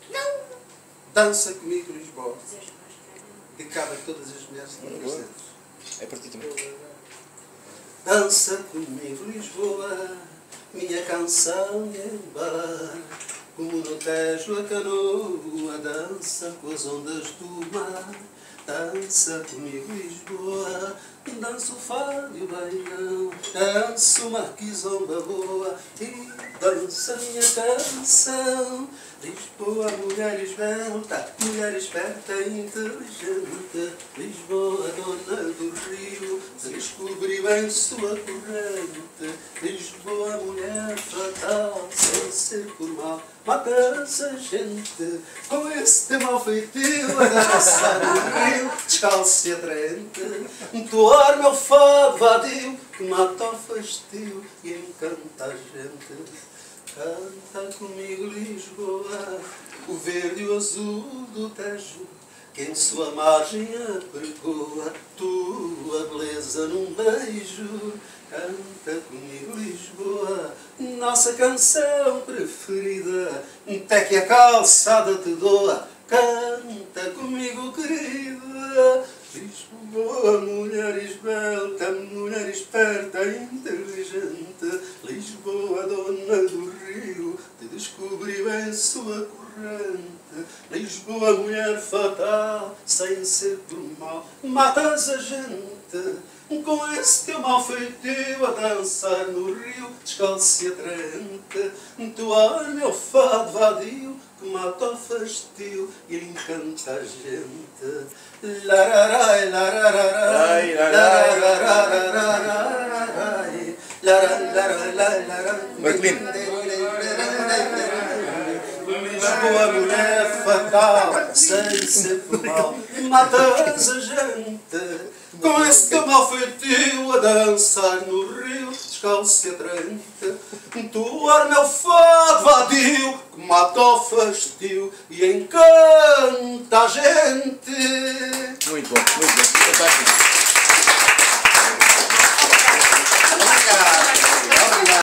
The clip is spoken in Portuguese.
Não! Dança comigo, Lisboa. Dedicado a todas as mulheres que estão presentes. É para ti também. Dança comigo, Lisboa, minha canção é embalar. Como no Tejo a canoa, dança com as ondas do mar. Dança comigo, Lisboa, dança o fado e o baião, dança o marquisomba boa e dança minha canção. Lisboa, mulher esbelta, mulher esperta e inteligente. Lisboa, dona do rio, descobri bem sua corrente. Lisboa, mulher fatal, sem ser por mal, mata-se a gente. Com esse teu mal feitio a dançar no rio, descalço e atraente. Entoar meu fado vadio, que mata o fastio e encanta a gente. Canta comigo, Lisboa, o verde e o azul do Tejo, que em sua margem apregoa tua beleza num beijo. Canta comigo, Lisboa, nossa canção preferida, até que a calçada te doa. Canta comigo, querida. Lisboa, mulher esbelta, mulher esperta e inteligente. Lisboa, dona do rio, te descobri bem sua corrente. Lisboa, mulher fatal, sem ser por mal, matas a gente. Com esse teu mal feitio a dançar no rio, descalço e atraente. Entoar meu fado vadio, que mata o fastio e encanta a gente. Lararai, lararai, lararai, Lisboa, mulher fatal, sem ser por mal, matas a gente. Com esse teu mal feitio a dançar no rio, descalço e atraente. Entoar meu fado vadio, que mata o fastio e encanta a gente. Muito bom, fantástico.